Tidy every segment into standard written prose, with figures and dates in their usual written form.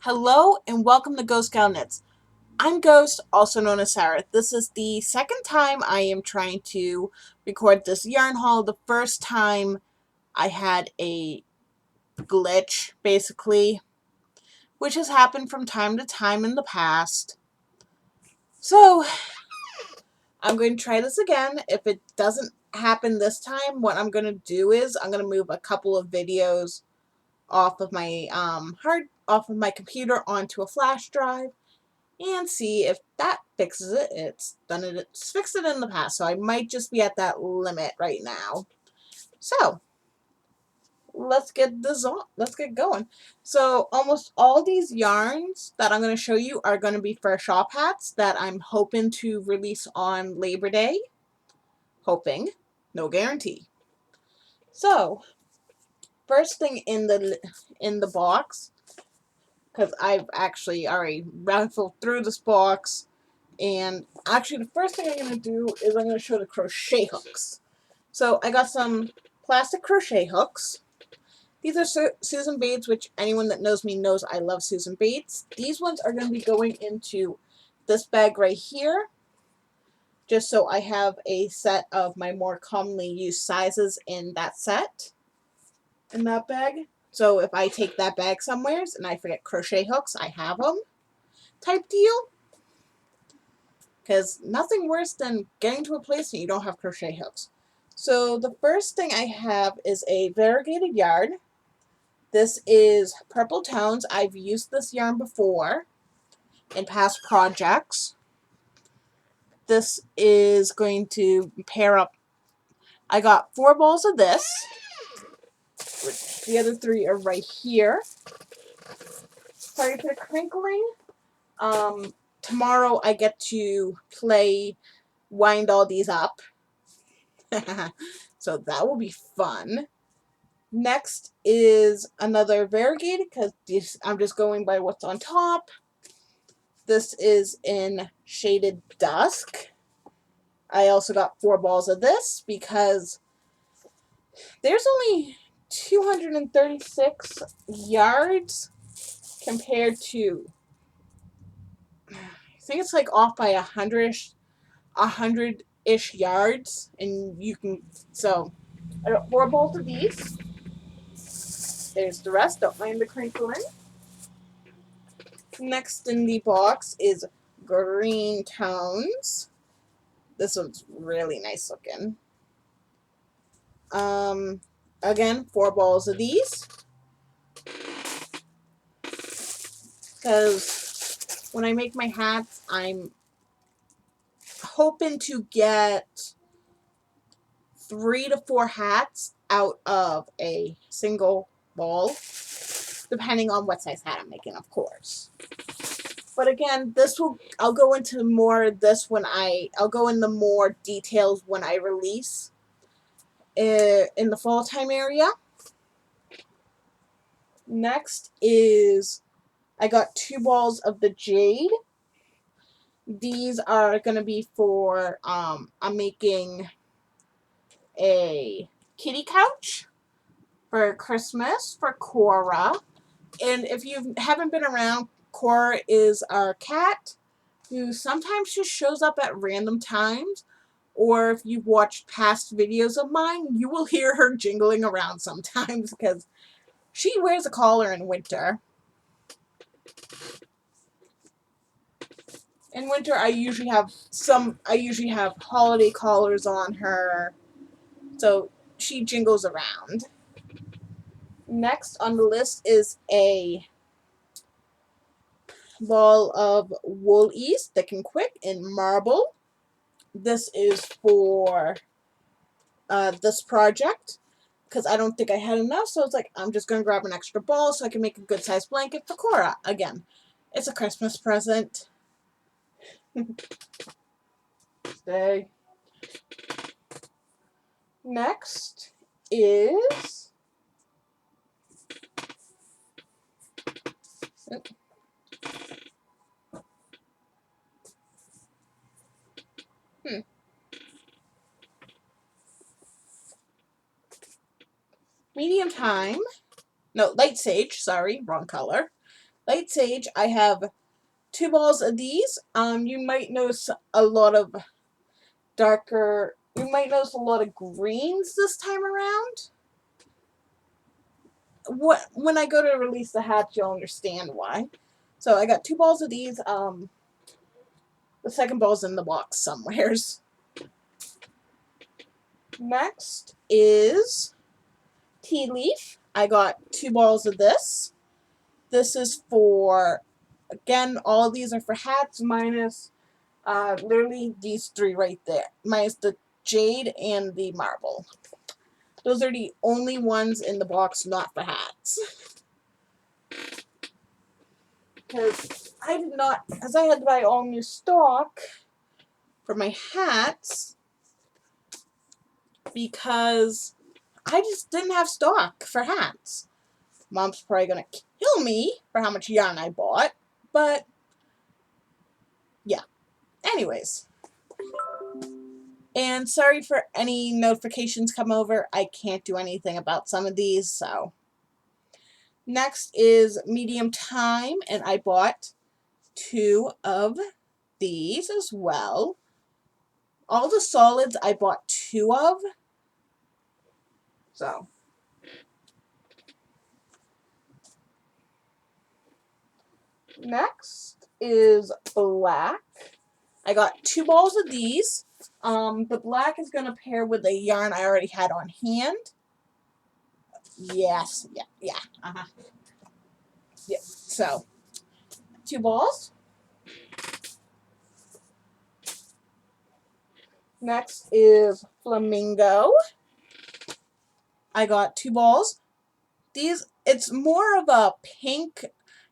Hello and welcome to ghostgalknits. I'm Ghost, also known as Sarah. This is the second time I am trying to record this yarn haul. The first time I had a glitch, basically, which has happened from time to time in the past. So, I'm going to try this again. If it doesn't happen this time, what I'm going to do is I'm going to move a couple of videos off of my off of my computer onto a flash drive and see if that fixes it. It's fixed it in the past, so I might just be at that limit right now. So let's get this on. Let's get going. So almost all these yarns that I'm going to show you are going to be for shop hats that I'm hoping to release on Labor Day. Hoping, no guarantee. So first thing in the box, because I've actually already rifled through this box. And actually, the first thing I'm going to do is I'm going to show the crochet hooks. So I got some plastic crochet hooks. These are Susan Bates, which anyone that knows me knows I love Susan Bates. These ones are going to be going into this bag right here, just so I have a set of my more commonly used sizes in that set, in that bag. So if I take that bag somewheres and I forget crochet hooks, I have them, type deal. Because nothing worse than getting to a place and you don't have crochet hooks. So the first thing I have is a variegated yarn. This is Purple Tones. I've used this yarn before in past projects. This is going to pair up. I got 4 balls of this. The other 3 are right here. Sorry for the crinkling. Tomorrow I get to wind all these up. So that will be fun. Next is another variegated, because I'm just going by what's on top. This is in Shaded Dusk. I also got 4 balls of this because there's only 236 yards compared to, I think it's like off by 100-ish yards, and you can, so I got 4 balls of these. There's the rest, don't mind the crinkling. Next in the box is Green Tones. This one's really nice looking. Again, 4 balls of these. Because when I make my hats, I'm hoping to get 3 to 4 hats out of a single ball, depending on what size hat I'm making, of course. But again, I'll go into more of this I'll go into more details when I release in the fall time area. Next is, I got 2 balls of the jade. These are going to be for, I'm making a kitty couch for Christmas for Cora. And if you haven't been around, Cora is our cat who sometimes just shows up at random times, or if you've watched past videos of mine, you will hear her jingling around sometimes because she wears a collar in winter. In winter, I usually have holiday collars on her, so she jingles around. Next on the list is a ball of Wool-Ease Thick and Quick in marble. This is for this project because I don't think I had enough, so it's like I'm just going to grab an extra ball so I can make a good sized blanket for Cora. Again, it's a Christmas present. Stay. Next is Medium Time. No, Light Sage. Sorry, wrong color. Light Sage, I have 2 balls of these. You might notice a lot of you might notice a lot of greens this time around. When I go to release the hatch, you'll understand why. So I got 2 balls of these. The second ball's in the box somewheres. Next is Tea Leaf. I got 2 balls of this. This is for, again, all of these are for hats minus literally these 3 right there. Minus the jade and the marble. Those are the only ones in the box not for hats. Because I had to buy all new stock for my hats because I just didn't have stock for hats. Mom's probably going to kill me for how much yarn I bought, but yeah. Anyways. And sorry for any notifications come over. I can't do anything about some of these, so. Next is Medium Time, and I bought 2 of these as well. All the solids I bought 2 of. So. Next is black. I got 2 balls of these. The black is going to pair with a yarn I already had on hand. Yes, yeah, yeah, so 2 balls. Next is Flamingo. I got 2 balls. It's more of a pink.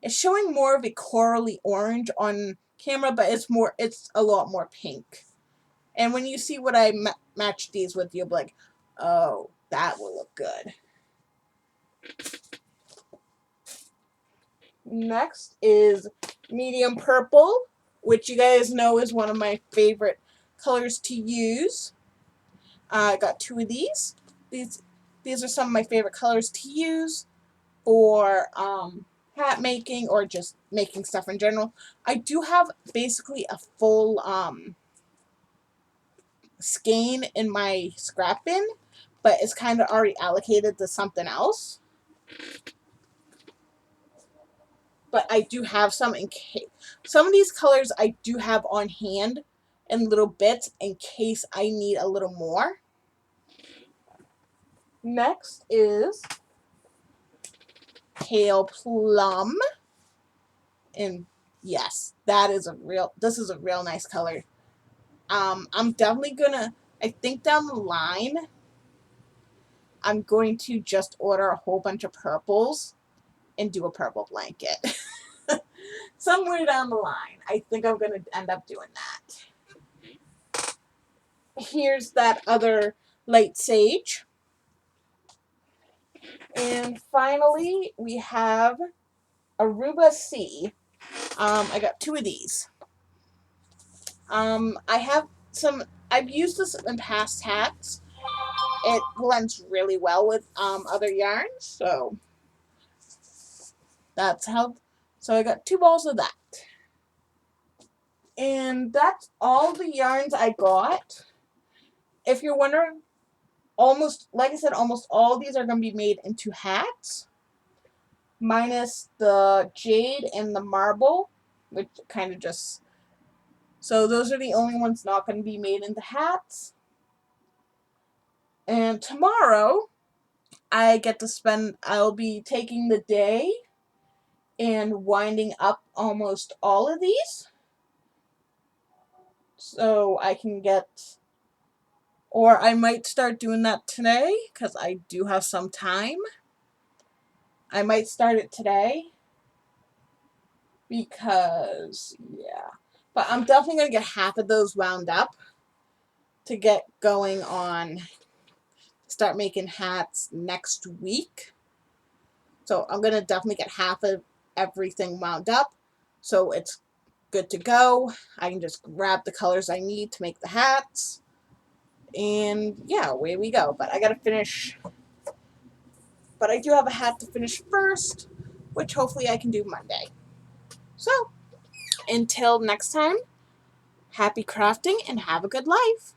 It's showing more of a corally orange on camera, but it's a lot more pink. And when you see what I matched these with, you'll be like, oh, that will look good. Next is Medium Purple, which you guys know is one of my favorite colors to use. I got 2 of these. These are some of my favorite colors to use for hat making or just making stuff in general. I do have basically a full skein in my scrap bin, but it's kind of already allocated to something else. But I do have some in case. Some of these colors I do have on hand in little bits in case I need a little more. Next is Pale Plum. And yes, this is a real nice color. I'm definitely gonna, I think down the line, I'm going to just order a whole bunch of purples and do a purple blanket. Somewhere down the line, I think I'm going to end up doing that. Here's that other Light Sage. And finally, we have Aruba C. I got 2 of these. I've used this in past hats. It blends really well with other yarns, so that's how. So I got 2 balls of that. And that's all the yarns I got. If you're wondering, like I said, almost all these are going to be made into hats. Minus the jade and the marble, which kind of just. So those are the only ones not going to be made into hats. And tomorrow, I'll be taking the day and winding up almost all of these. So I can or I might start doing that today because I do have some time. I might start it today because, yeah. But I'm definitely going to get half of those wound up to get going on, start making hats next week. So I'm going to definitely get half of everything wound up so it's good to go. I can just grab the colors I need to make the hats. And yeah, away we go. But I got to finish. But I do have a hat to finish first, which hopefully I can do Monday. until next time, happy crafting and have a good life.